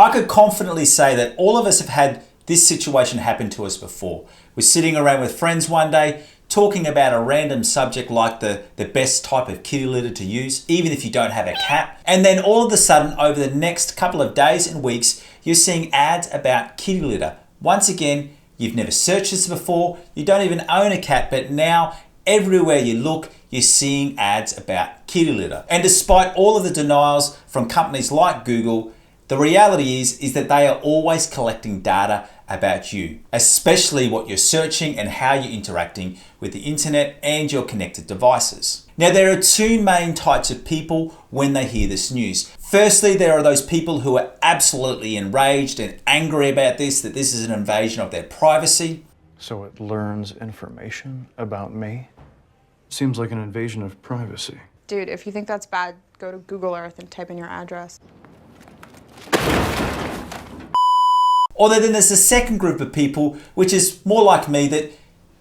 I could confidently say that all of us have had this situation happen to us before. We're sitting around with friends one day, talking about a random subject like the best type of kitty litter to use, even if you don't have a cat. And then all of a sudden, over the next couple of days and weeks, you're seeing ads about kitty litter. Once again, you've never searched this before, you don't even own a cat, but now everywhere you look, you're seeing ads about kitty litter. And despite all of the denials from companies like Google, the reality is that they are always collecting data about you, especially what you're searching and how you're interacting with the internet and your connected devices. Now, there are two main types of people when they hear this news. Firstly, there are those people who are absolutely enraged and angry about this, that this is an invasion of their privacy. So it learns information about me? Seems like an invasion of privacy. Dude, if you think that's bad, go to Google Earth and type in your address. Or then there's the second group of people, which is more like me, that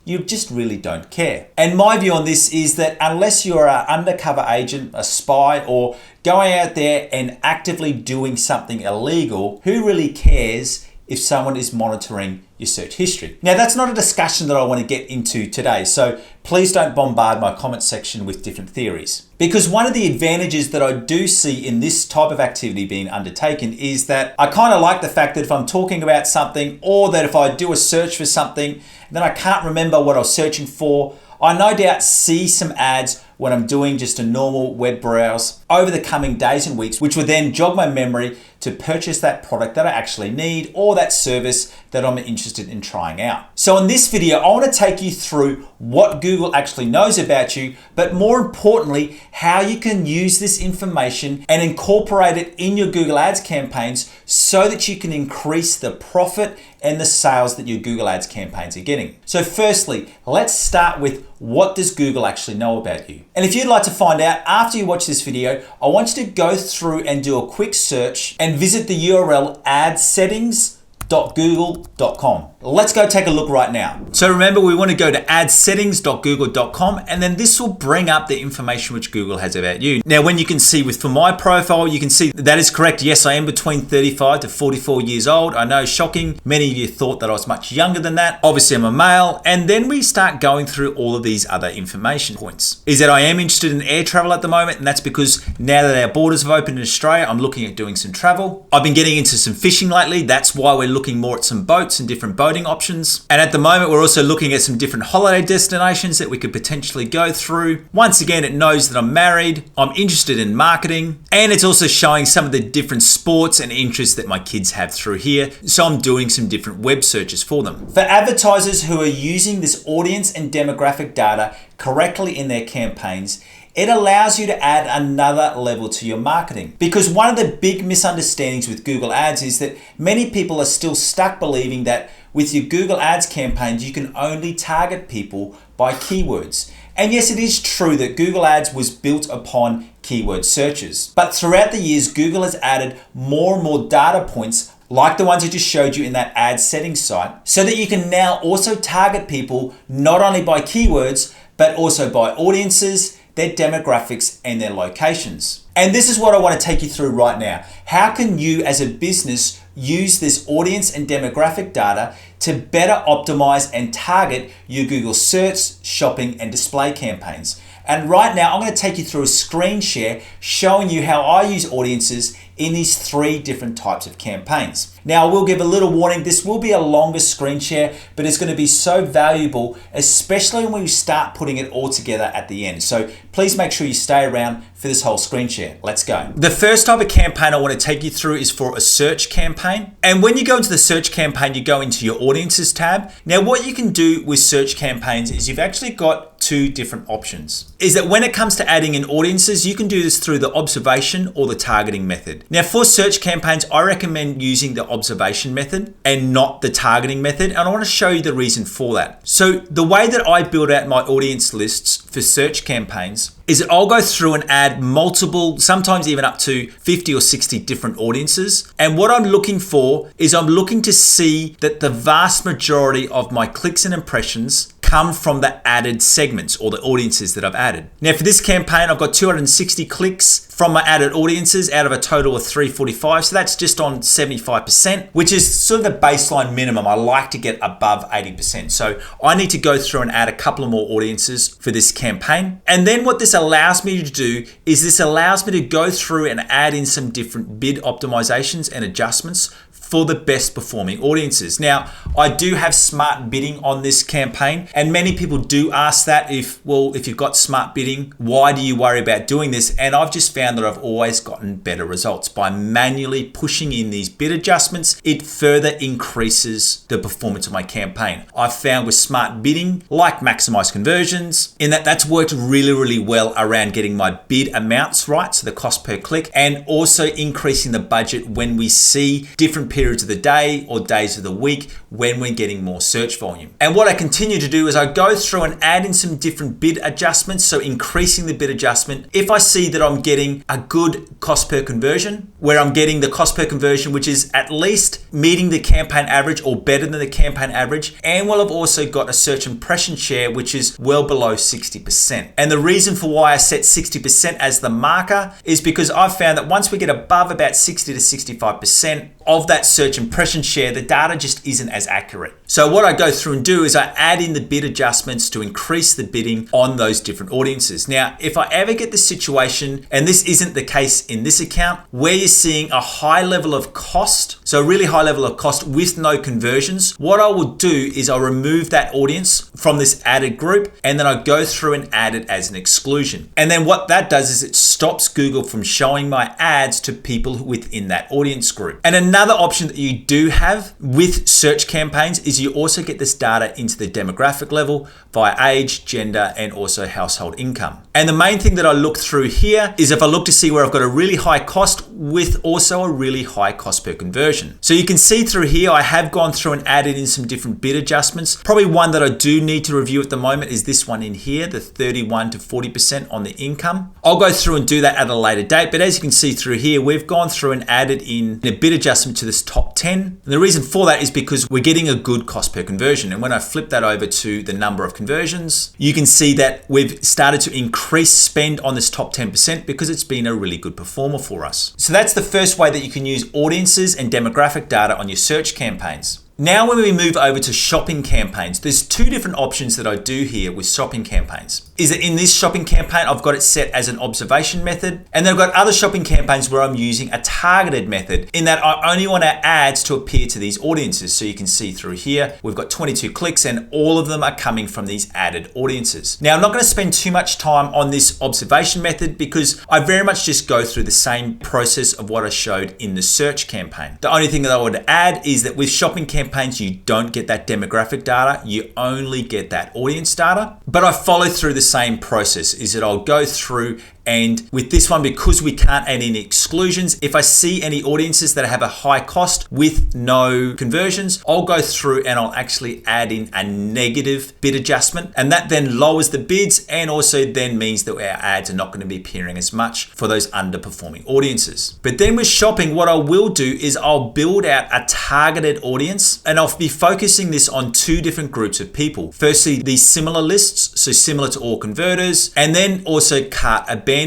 you just really don't care. And my view on this is that unless you're an undercover agent, a spy, or going out there and actively doing something illegal, who really cares if someone is monitoring your search history? Now, that's not a discussion that I want to get into today, so please don't bombard my comment section with different theories. Because one of the advantages that I do see in this type of activity being undertaken is that I kind of like the fact that if I'm talking about something, or that if I do a search for something, then I can't remember what I was searching for, I no doubt see some ads when I'm doing just a normal web browse over the coming days and weeks, which would then jog my memory to purchase that product that I actually need or that service that I'm interested in trying out. So in this video, I want to take you through what Google actually knows about you, but more importantly, how you can use this information and incorporate it in your Google Ads campaigns so that you can increase the profit and the sales that your Google Ads campaigns are getting. So firstly, let's start with what does Google actually know about you? And if you'd like to find out after you watch this video, I want you to go through and do a quick search and visit the URL adsettings.google.com. Let's go take a look right now. So remember, we want to go to adsettings.google.com, and then this will bring up the information which Google has about you. Now, when you can see for my profile, you can see that is correct. Yes, I am between 35 to 44 years old. I know, shocking. Many of you thought that I was much younger than that. Obviously, I'm a male. And then we start going through all of these other information points. Is that I am interested in air travel at the moment, and that's because now that our borders have opened in Australia, I'm looking at doing some travel. I've been getting into some fishing lately. That's why we're looking more at some boats and different boating options. And at the moment, we're also looking at some different holiday destinations that we could potentially go through. Once again, it knows that I'm married, I'm interested in marketing, and it's also showing some of the different sports and interests that my kids have through here. So I'm doing some different web searches for them. For advertisers who are using this audience and demographic data correctly in their campaigns, it allows you to add another level to your marketing. Because one of the big misunderstandings with Google Ads is that many people are still stuck believing that with your Google Ads campaigns, you can only target people by keywords. And yes, it is true that Google Ads was built upon keyword searches. But throughout the years, Google has added more and more data points like the ones I just showed you in that ad settings site, so that you can now also target people not only by keywords, but also by audiences, their demographics, and their locations. And this is what I want to take you through right now. How can you as a business use this audience and demographic data to better optimize and target your Google search, shopping, and display campaigns? And right now, I'm going to take you through a screen share showing you how I use audiences in these three different types of campaigns. Now, I will give a little warning, this will be a longer screen share, but it's going to be so valuable, especially when we start putting it all together at the end. So please make sure you stay around for this whole screen share. Let's go. The first type of campaign I want to take you through is for a search campaign. And when you go into the search campaign, you go into your audiences tab. Now, what you can do with search campaigns is you've actually got two different options. Is that when it comes to adding in audiences, you can do this through the observation or the targeting method. Now, for search campaigns, I recommend using the observation method and not the targeting method. And I want to show you the reason for that. So the way that I build out my audience lists for search campaigns is that I'll go through and add multiple, sometimes even up to 50 or 60 different audiences. And what I'm looking for is I'm looking to see that the vast majority of my clicks and impressions come from the added segments or the audiences that I've added. Now for this campaign, I've got 260 clicks from my added audiences out of a total of 345. So that's just on 75%, which is sort of the baseline minimum. I like to get above 80%. So I need to go through and add a couple of more audiences for this campaign. And then what this allows me to do is this allows me to go through and add in some different bid optimizations and adjustments for the best performing audiences. Now, I do have smart bidding on this campaign, and many people do ask that if you've got smart bidding, why do you worry about doing this? And I've just found that I've always gotten better results by manually pushing in these bid adjustments. It further increases the performance of my campaign. I've found with smart bidding, like maximize conversions, in that's worked really, really well around getting my bid amounts right, so the cost per click, and also increasing the budget when we see different periods of the day or days of the week when we're getting more search volume. And what I continue to do is I go through and add in some different bid adjustments, so increasing the bid adjustment. If I see that I'm getting a good cost per conversion, where I'm getting the cost per conversion which is at least meeting the campaign average or better than the campaign average, and while I've also got a search impression share which is well below 60%. And the reason for why I set 60% as the marker is because I've found that once we get above about 60 to 65% of that search impression share, the data just isn't as accurate. So what I go through and do is I add in the bid adjustments to increase the bidding on those different audiences. Now, if I ever get the situation, and this isn't the case in this account, where you're seeing a high level of cost, so a really high level of cost with no conversions, what I will do is I'll remove that audience from this added group, and then I go through and add it as an exclusion. And then what that does is it stops Google from showing my ads to people within that audience group. And another option that you do have with search campaigns is you also get this data into the demographic level via age, gender, and also household income. And the main thing that I look through here is if I look to see where I've got a really high cost with also a really high cost per conversion. So you can see through here, I have gone through and added in some different bid adjustments. Probably one that I do need to review at the moment is this one in here, the 31 to 40% on the income. I'll go through and do that at a later date. But as you can see through here, we've gone through and added in a bid adjustment to this top 10. And the reason for that is because we're getting a good cost per conversion. And when I flip that over to the number of conversions, you can see that we've started to increase spend on this top 10% because it's been a really good performer for us. So that's the first way that you can use audiences and demographic data on your search campaigns. Now, when we move over to shopping campaigns, there's two different options that I do here with shopping campaigns. Is that in this shopping campaign, I've got it set as an observation method, and then I've got other shopping campaigns where I'm using a targeted method in that I only want our ads to appear to these audiences. So you can see through here, we've got 22 clicks and all of them are coming from these added audiences. Now, I'm not going to spend too much time on this observation method because I very much just go through the same process of what I showed in the search campaign. The only thing that I would add is that with shopping campaigns, you don't get that demographic data, you only get that audience data. But I follow through the same process, is that I'll go through and with this one, because we can't add any exclusions, if I see any audiences that have a high cost with no conversions, I'll go through and I'll actually add in a negative bid adjustment. And that then lowers the bids and also then means that our ads are not going to be appearing as much for those underperforming audiences. But then with shopping, what I will do is I'll build out a targeted audience and I'll be focusing this on two different groups of people. Firstly, these similar lists, so similar to all converters, and then also cart abandoners.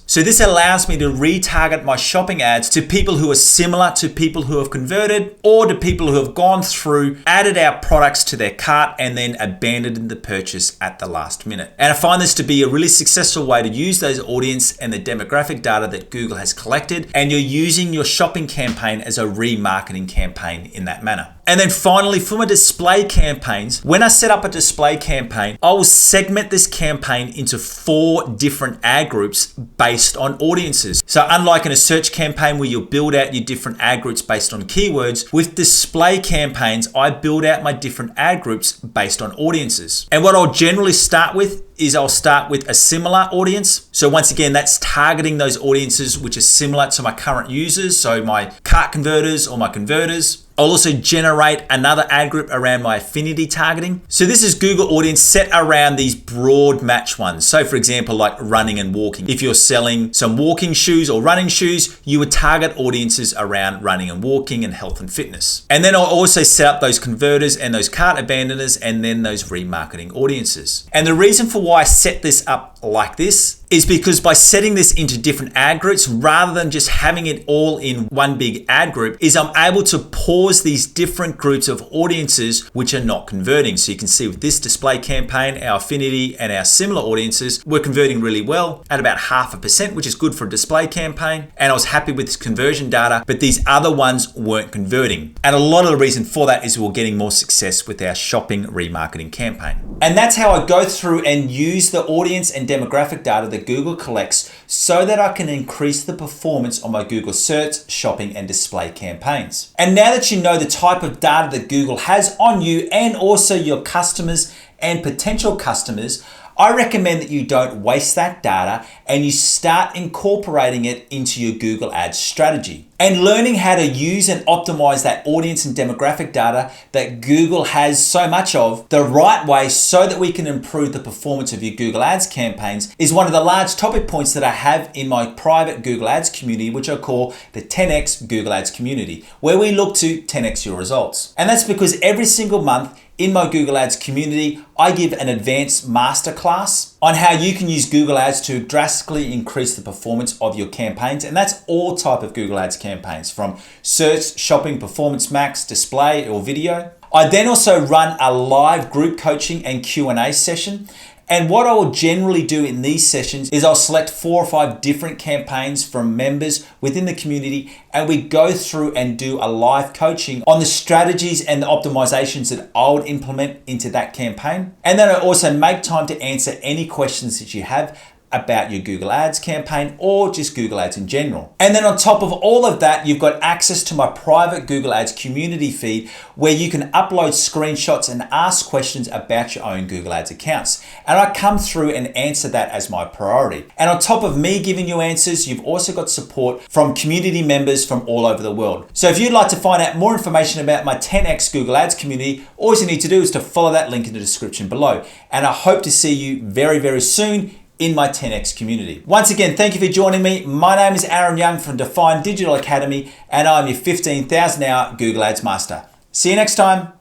So this allows me to retarget my shopping ads to people who are similar to people who have converted or to people who have gone through, added our products to their cart and then abandoned the purchase at the last minute. And I find this to be a really successful way to use those audience and the demographic data that Google has collected, and you're using your shopping campaign as a remarketing campaign in that manner. And then finally, for my display campaigns, when I set up a display campaign, I will segment this campaign into 4 different ad groups based on audiences. So unlike in a search campaign where you'll build out your different ad groups based on keywords, with display campaigns, I build out my different ad groups based on audiences. And what I'll generally start with is I'll start with a similar audience. So once again, that's targeting those audiences which are similar to my current users, so my cart converters or my converters. I'll also generate another ad group around my affinity targeting. So this is Google Audience set around these broad match ones. So for example, like running and walking. If you're selling some walking shoes or running shoes, you would target audiences around running and walking and health and fitness. And then I'll also set up those converters and those cart abandoners and then those remarketing audiences. And the reason for why I set this up like this is because by setting this into different ad groups rather than just having it all in one big ad group is I'm able to pause these different groups of audiences which are not converting. So you can see with this display campaign, our affinity and our similar audiences were converting really well at about 0.5%, which is good for a display campaign. And I was happy with this conversion data, but these other ones weren't converting. And a lot of the reason for that is we're getting more success with our shopping remarketing campaign. And that's how I go through and use the audience and demographic data that Google collects so that I can increase the performance on my Google search, shopping, and display campaigns. And now that you know the type of data that Google has on you and also your customers and potential customers, I recommend that you don't waste that data and you start incorporating it into your Google Ads strategy. And learning how to use and optimize that audience and demographic data that Google has so much of the right way so that we can improve the performance of your Google Ads campaigns is one of the large topic points that I have in my private Google Ads community, which I call the 10x Google Ads community, where we look to 10x your results. And that's because every single month in my Google Ads community, I give an advanced masterclass on how you can use Google Ads to drastically increase the performance of your campaigns. And that's all type of Google Ads campaigns, from search, shopping, performance max, display, or video. I then also run a live group coaching and Q&A session. And what I will generally do in these sessions is I'll select 4 or 5 different campaigns from members within the community, and we go through and do a live coaching on the strategies and the optimizations that I would implement into that campaign. And then I also make time to answer any questions that you have about your Google Ads campaign or just Google Ads in general. And then on top of all of that, you've got access to my private Google Ads community feed where you can upload screenshots and ask questions about your own Google Ads accounts. And I come through and answer that as my priority. And on top of me giving you answers, you've also got support from community members from all over the world. So if you'd like to find out more information about my 10x Google Ads community, all you need to do is to follow that link in the description below. And I hope to see you very, very soon in my 10x community. Once again, thank you for joining me. My name is Aaron Young from Define Digital Academy, and I'm your 15,000 hour Google Ads Master. See you next time.